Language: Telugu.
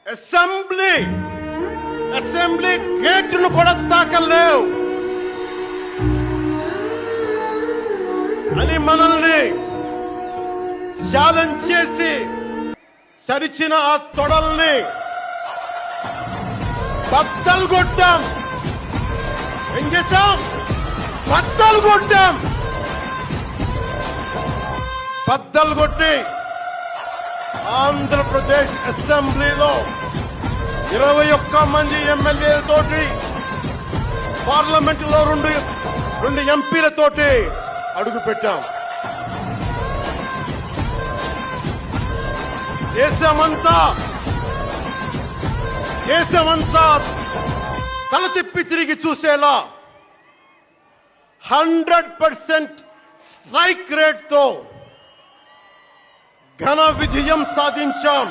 అసెంబ్లీ గేట్ను కూడా తాకలేవు అని మనల్ని ఛాలెంజ్ చేసి సరిచిన ఆ తొడల్ని బద్దలు కొట్టాం. ఏం చేశాం? బద్దలు కొట్టాం. బద్దలు కొట్టి ఆంధ్రప్రదేశ్ అసెంబ్లీలో 21 మంది ఎమ్మెల్యేలతోటి, పార్లమెంటులో రెండు ఎంపీలతోటి అడుగు పెట్టాం. దేశమంతా తల తిప్పి తిరిగి చూసేలా 100% స్ట్రైక్ రేట్ తో ఘన విజయం సాధించాం.